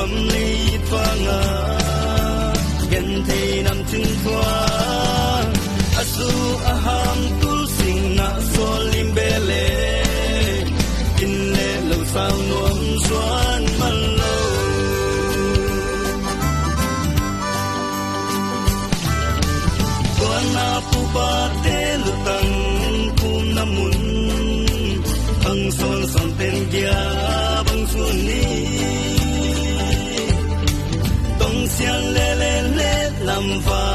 cầm ly phang gen thei nam chung thua asu aham tu sing na solim bele in le lo sao nuông xuân man lo na pu ba te lu tang kum namun ang son son ten gia bang sun ni tong xiang le le le lam va